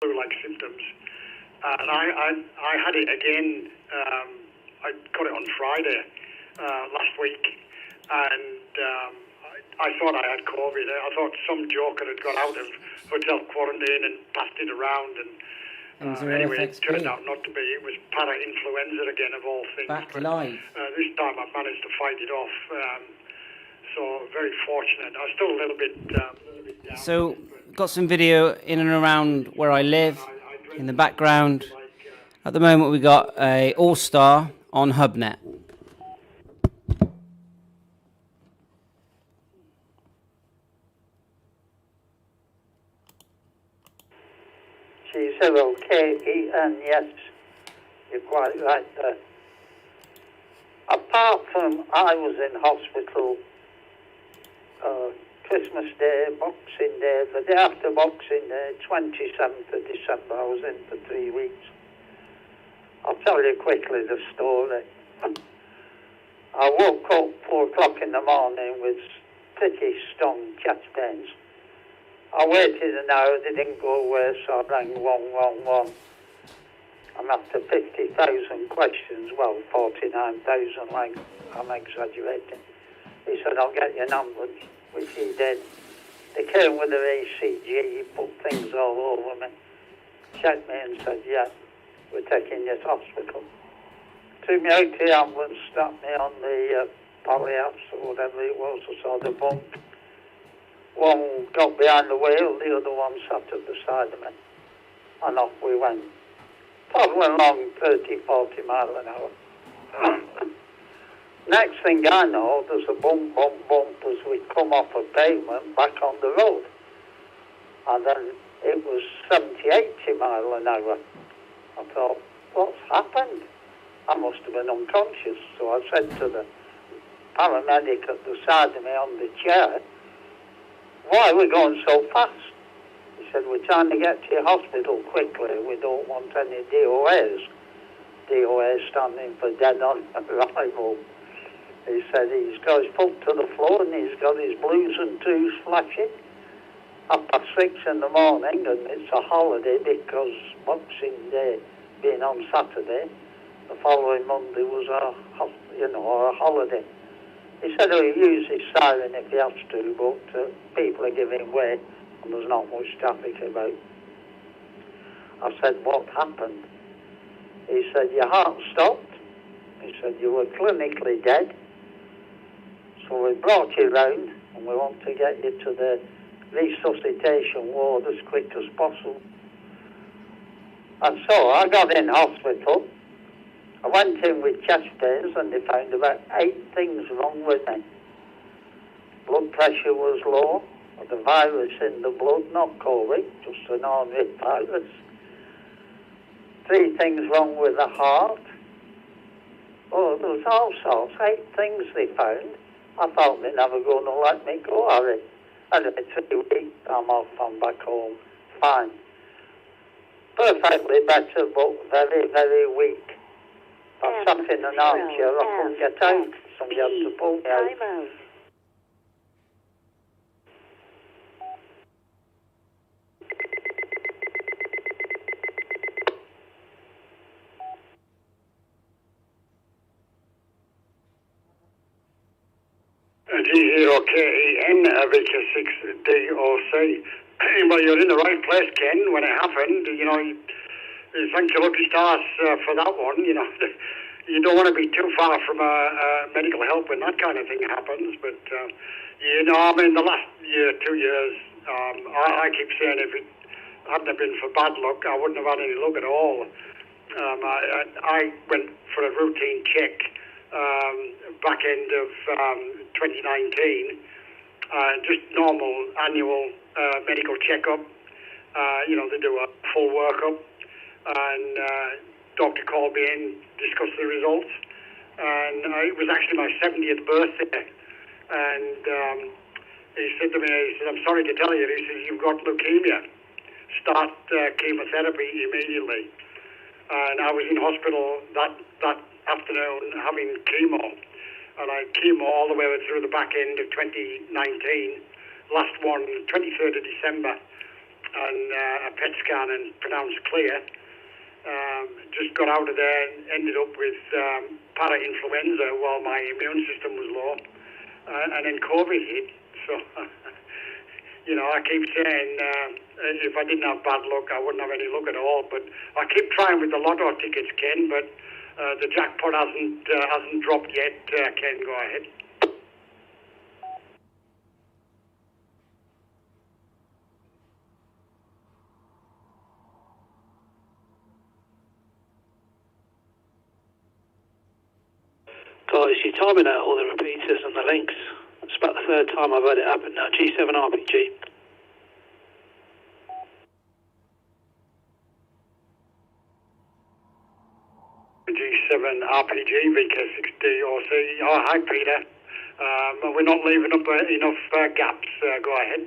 flu-like symptoms. And I had it again. I got it on Friday last week, and I thought I had COVID. I thought some joker had got out of hotel quarantine and passed it around. And anyway, it turned out not to be. It was para-influenza again, of all things. Back but live. This time I managed to fight it off. So very fortunate. I was still a little bit down. So got some video in and around where I live. In the background, at the moment we got a Allstar on HubNet. G0KEN, yes, you're quite right there. Apart from I was in hospital Christmas Day, Boxing Day, the day after Boxing Day, 27th of December, I was in for 3 weeks. I'll tell you quickly the story. I woke up 4 o'clock in the morning with pretty strong chest pains. I waited an hour, they didn't go away, so I rang 111. And after 50,000 questions, well, 49,000, like I'm exaggerating, he said, I'll get you an ambulance, which he did. They came with their ECG, put things all over me, checked me and said, yeah, we're taking you to hospital. Took me out to the ambulance, strapped me on the polyapps or whatever it was, I saw the bunk. One got behind the wheel, the other one sat at the side of me. And off we went. Probably along 30, 40 miles an hour. Next thing I know, there's a bump, bump, bump as we come off a pavement back on the road. And then it was 70, 80 miles an hour. I thought, what's happened? I must have been unconscious. So I said to the paramedic at the side of me on the chair, why are we going so fast? He said, we're trying to get to your hospital quickly. We don't want any DOAs. DOA standing for dead on arrival. He said he's got his foot to the floor and he's got his blues and twos flashing. 6:30 in the morning, and it's a holiday because Boxing Day being on Saturday, the following Monday was a holiday. He said he'll use his siren if he has to, but people are giving way and there's not much traffic about. I said, what happened? He said, your heart stopped. He said, you were clinically dead. So we brought you round and we want to get you to the resuscitation ward as quick as possible. And so I got in hospital. I went in with chest pains and they found about 8 things wrong with me. Blood pressure was low, the virus in the blood, not COVID, just an ordinary virus. 3 things wrong with the heart. Oh, there was all sorts, 8 things they found. I thought they're never going to let me go, Harry. And in 3 weeks, I'm off, I'm back home, fine. Perfectly better, but very, very weak. I sat in an armchair, I couldn't get out. Somebody had to pull me out. G0KEN, Victor 6DOC. Well, you're in the right place, Ken, when it happened. You know, you thank your lucky stars for that one. You know, you don't want to be too far from medical help when that kind of thing happens. But, you know, I mean, the last year, 2 years, I keep saying if it hadn't been for bad luck, I wouldn't have had any luck at all. I went for a routine check back end of 2019, just normal annual medical checkup. You know, they do a full workup, and doctor called me in, discussed the results, and it was actually my 70th birthday, and he said to me, he said, I'm sorry to tell you, he says, you've got leukemia. Start chemotherapy immediately. And I was in hospital that afternoon having chemo, and I had chemo all the way through the back end of 2019, last one, 23rd of December, and a PET scan and pronounced clear. Just got out of there and ended up with para-influenza while my immune system was low, and then COVID hit. So, I keep saying if I didn't have bad luck, I wouldn't have any luck at all. But I keep trying with the lotto tickets, Ken, but the jackpot hasn't dropped yet. Ken, go ahead. Guys, you're timing out all the repeaters and the links. It's about the third time I've had it happen now. G7 RPG. G7 RPG, VK6D OC. Oh, hi, Peter. We're not leaving up enough gaps. Go ahead.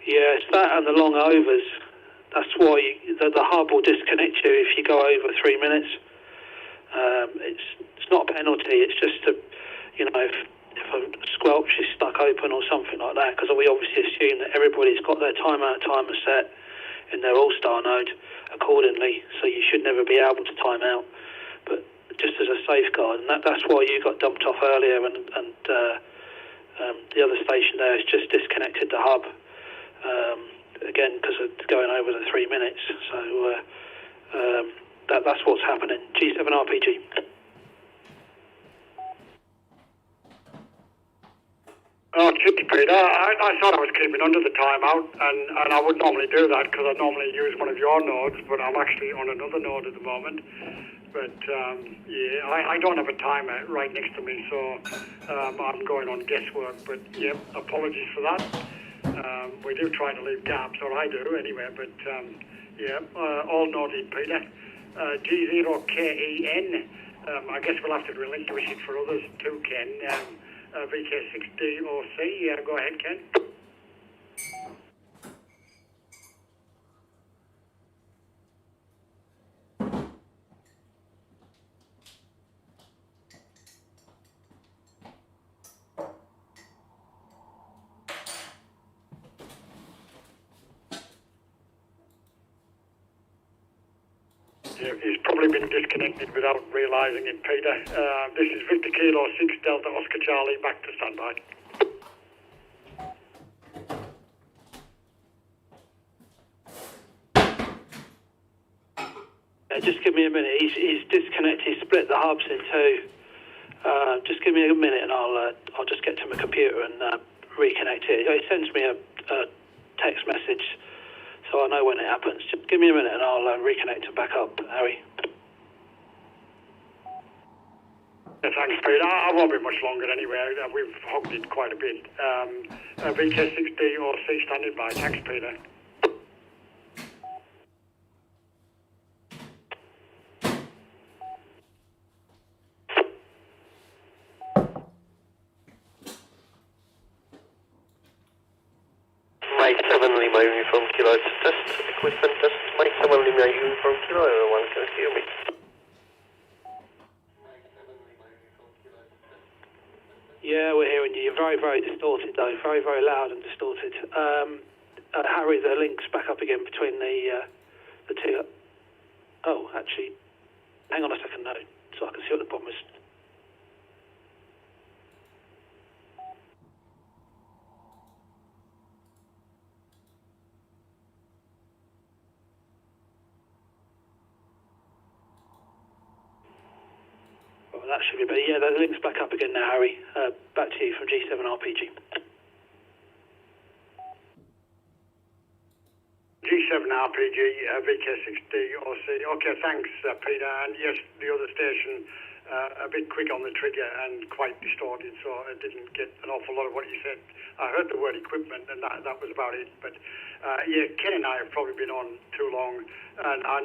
Yeah, it's that and the long overs. That's why the hub will disconnect you if you go over 3 minutes. It's not a penalty. It's just if a squelch is stuck open or something like that, because we obviously assume that everybody's got their timer set in their Allstar node accordingly, so you should never be able to time out. But just as a safeguard, and that's why you got dumped off earlier, and the other station there has just disconnected the hub. Again, because it's going over the 3 minutes, so that's what's happening. G7 RPG. Oh, cheeky, Peter. I thought I was keeping under the timeout, and I would normally do that because I normally use one of your nodes, but I'm actually on another node at the moment. But I don't have a timer right next to me, so I'm going on guesswork. But yeah, apologies for that. We do try to leave gaps, or I do anyway, but all noted, Peter. G0KEN, I guess we'll have to relinquish it for others too, Ken. VK6D OC, go ahead, Ken. He's probably been disconnected without realising it, Peter. This is Victor Kilo 6 Delta Oscar Charlie, back to standby. Just give me a minute. He's disconnected. He split the hubs in two. Just give me a minute, and I'll just get to my computer and reconnect it. It sends me a text message, so I know when it happens. Just give me a minute and I'll reconnect and back up, Harry. Yeah, thanks, Peter. I won't be much longer anyway. We've hogged it quite a bit. VK6D or C standing by. Thanks, Peter. Mike 7 Lima Uniform Kilo test. Equipment test. Mike 7 Lima Uniform Kilo. Everyone can hear me. Yeah, we're hearing you. You're very, very distorted, though. Very, very loud and distorted. Harry, the link's back up again between the two. Oh, actually, hang on a second, no, so I can see what the problem is. That should be better. Yeah, the link's back up again now, Harry. Back to you from G7 RPG. G7 RPG, VK6D OC. Okay, thanks, Peter. And yes, the other station, a bit quick on the trigger and quite distorted, so I didn't get an awful lot of what you said. I heard the word equipment, and that was about it. But Ken and I have probably been on too long, and I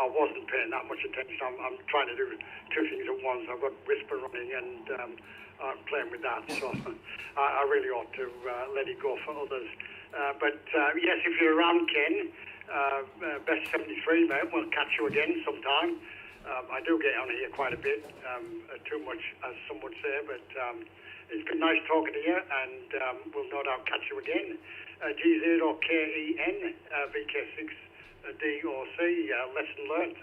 wasn't paying that much attention. I'm trying to do two things at once. I've got Whisper running, and I'm playing with that. So I really ought to let it go for others. But yes, if you're around, Ken, best 73, mate. We'll catch you again sometime. I do get on here quite a bit, too much, as some would say, but it's been nice talking to you, and we'll no doubt catch you again. G0KEN, VK6DOC, lesson learned.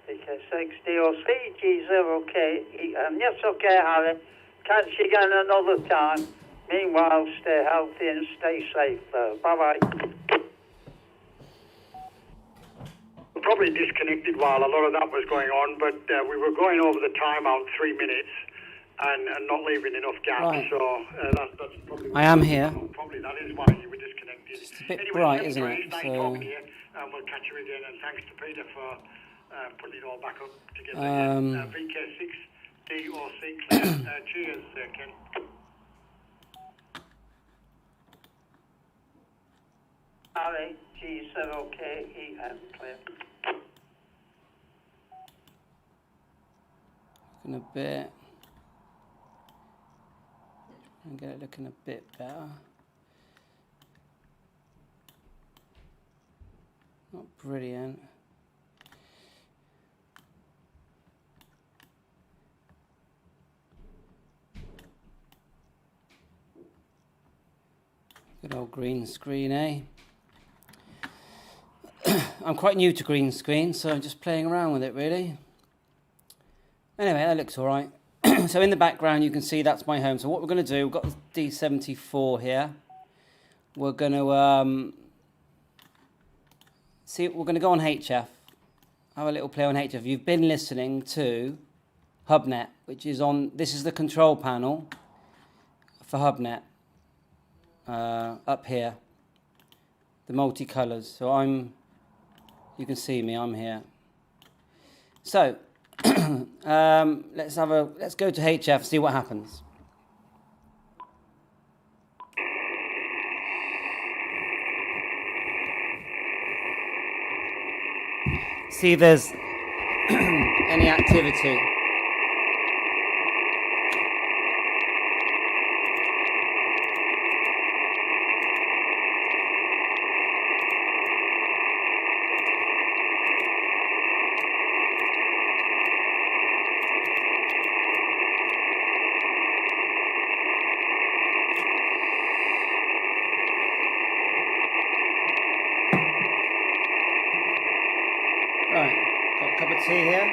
VK6DOC, G0KEN. Yes, okay, Harry. Catch you again another time. Meanwhile, stay healthy and stay safe. Bye-bye. Probably disconnected while a lot of that was going on, but we were going over the time out 3 minutes and not leaving enough gaps. Right. So that's probably. I am here. Probably that is why you were disconnected. It's a bit anyway, bright, isn't it? Nice So talking to you, and we'll catch you again. And thanks to Peter for putting it all back up together. VK6DOC. Cheers, Ken. Harry, G0KEN, clear. looking a bit. And get it looking a bit better. Not brilliant. Good old green screen, eh? I'm quite new to green screen, so I'm just playing around with it, really. Anyway, that looks all right. So in the background, you can see that's my home. So what we're going to do, we've got the D74 here. We're going to see. We're going to go on HF. Have a little play on HF. You've been listening to HubNet, which is on. This is the control panel for HubNet. Up here, the multicolours. So you can see me. I'm here. So let's go to HF. See what happens. See if there's any activity. Right, got a cup of tea here.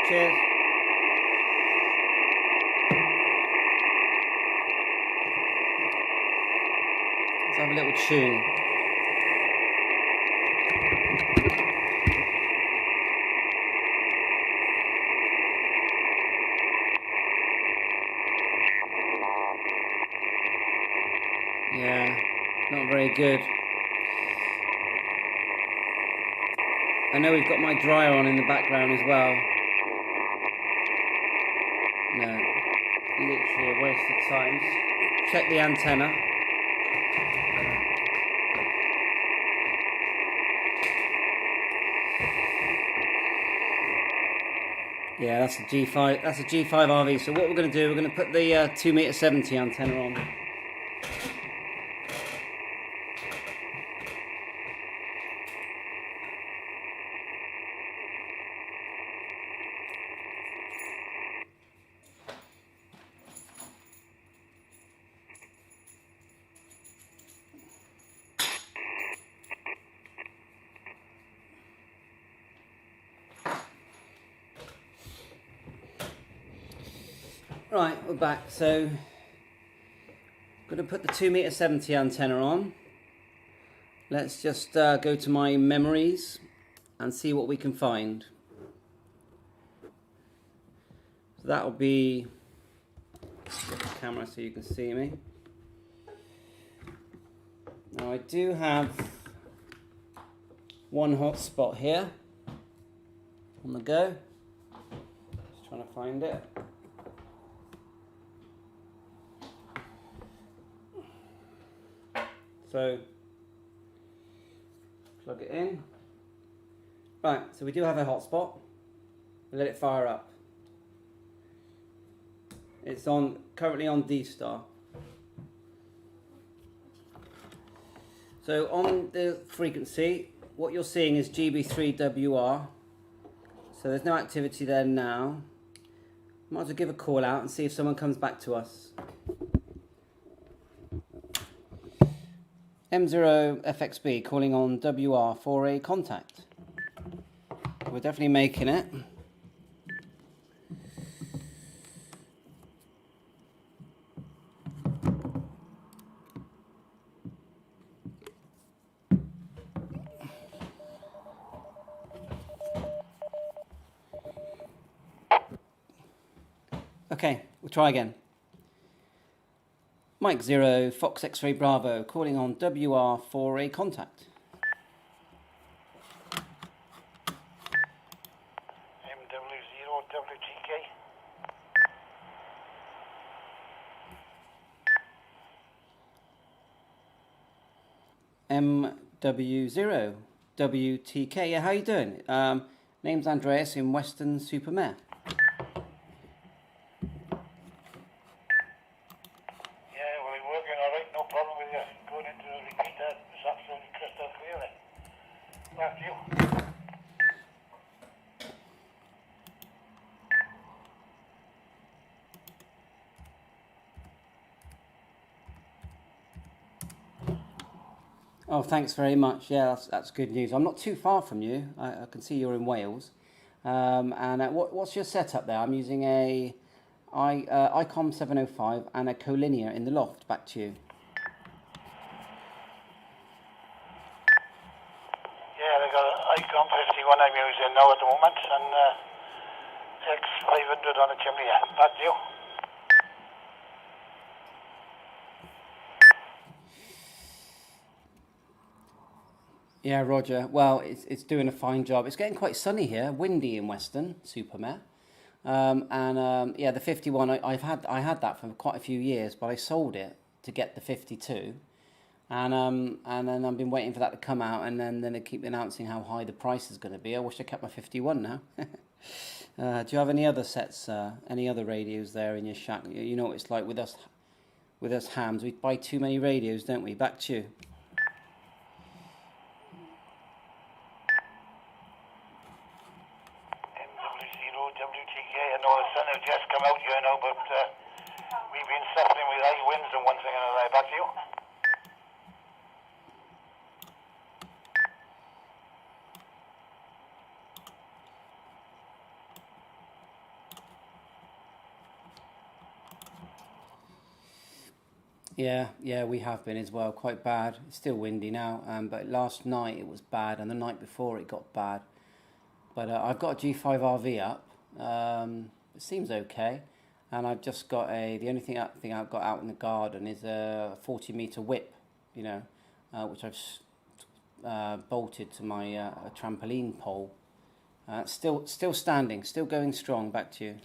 Cheers. Let's have a little tune. Yeah, not very good. I know we've got my dryer on in the background as well. No, literally a waste of time. Just check the antenna. Yeah, that's a G5. That's a G5 RV. So what we're going to do, we're going to put the 2m70 antenna on. Right, we're back. So I'm going to put the 2m70 antenna on. Let's just go to my memories and see what we can find. So that'll be get the camera so you can see me. Now I do have one hotspot here on the go. Just trying to find it. So, plug it in. Right, so we do have a hotspot. We'll let it fire up. It's currently on D-Star. So on the frequency, what you're seeing is GB3WR. So there's no activity there now. Might as well give a call out and see if someone comes back to us. M0FXB calling on WR for a contact. We're definitely making it. Okay, we'll try again. Mike 0, Fox X-Ray Bravo, calling on WR for a contact. MW0, WTK. MW0, WTK, yeah, how you doing? Name's Andreas in Weston-super-Mare. Oh, thanks very much. Yeah, that's good news. I'm not too far from you. I can see you're in Wales. What's your setup there? I'm using a ICOM 705 and a collinear in the loft. Back to you. Yeah, they got an ICOM 51 I'm using now at the moment, and X500 on the chimney. Back to you. Yeah, Roger. Well, it's doing a fine job. It's getting quite sunny here, windy in Weston-super-Mare. Yeah, the 51. I had that for quite a few years, but I sold it to get the 52, and then I've been waiting for that to come out, and then they keep announcing how high the price is going to be. I wish I kept my 51 now. Do you have any other sets, any other radios there in your shack? You know what it's like with us hams. We buy too many radios, don't we? Back to you. WTK, I know the sun has just come out here now, but we've been suffering with high winds and one thing and another. Back to you. Yeah, we have been as well. Quite bad. It's still windy now, but last night it was bad, and the night before it got bad. But I've got a G5RV up. It seems okay, and I've just got the only thing I've got out in the garden is a 40-meter whip, you know, which I've bolted to my a trampoline pole. Still standing, still going strong. Back to you.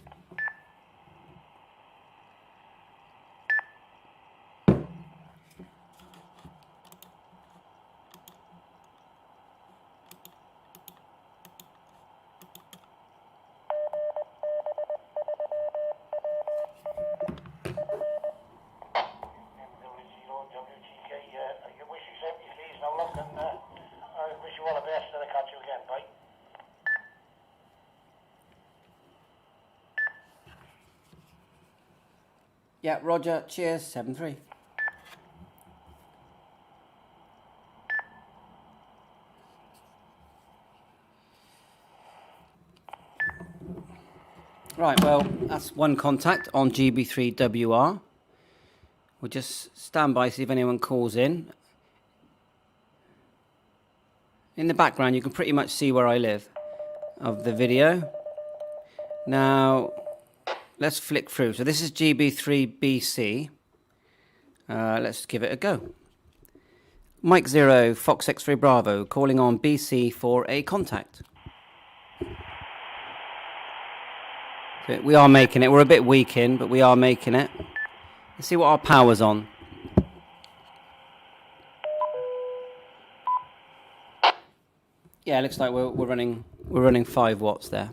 Yeah, Roger. Cheers. 7-3. Right, well, that's one contact on GB3WR. We'll just stand by, see if anyone calls in. In the background, you can pretty much see where I live of the video. Now, let's flick through. So this is GB3BC. Let's give it a go. Mike 0, Fox X-Ray Bravo, calling on BC for a contact. So we are making it. We're a bit weak in, but we are making it. Let's see what our power's on. Yeah, it looks like we're running 5 watts there.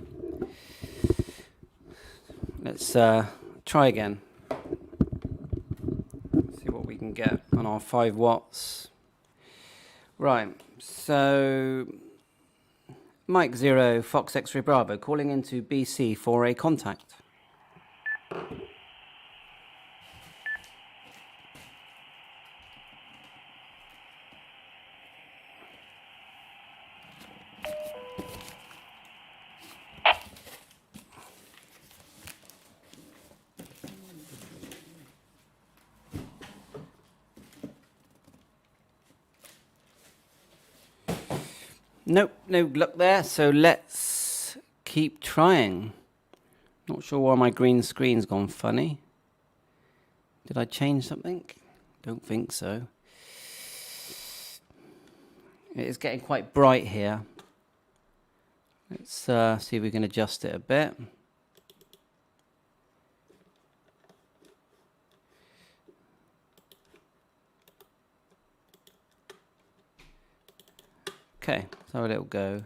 Let's try again. See what we can get on our 5 watts. Right, so Mike 0, Fox X-Ray Bravo, calling into BC for a contact. Nope, no luck there, so let's keep trying. Not sure why my green screen's gone funny. Did I change something? Don't think so. It is getting quite bright here. Let's see if we can adjust it a bit. Okay, let's have a little go.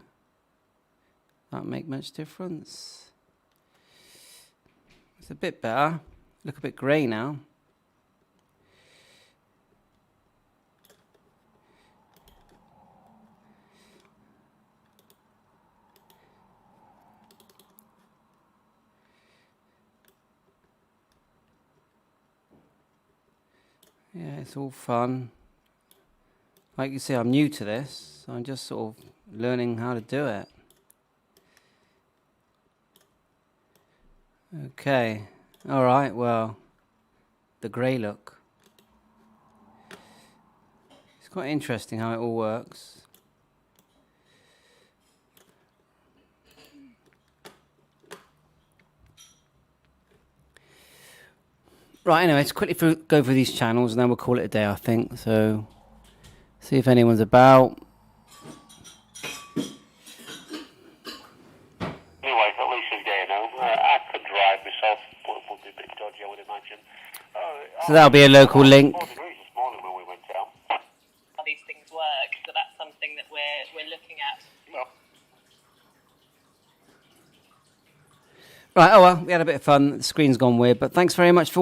That make much difference? It's a bit better. Look a bit grey now. Yeah, it's all fun. Like you see, I'm new to this, so I'm just sort of learning how to do it. Okay, alright, well, the grey look. It's quite interesting how it all works. Right, anyway, let's quickly go through these channels and then we'll call it a day, I think. So, see if anyone's about. Anyway, at least he's getting home. I could drive myself, but it would be a bit dodgy, I would imagine. So that'll be a local link. 4 degrees this morning when we went down. How these things work, so that's something that we're looking at. No. Right, oh well, we had a bit of fun. The screen's gone weird, but thanks very much for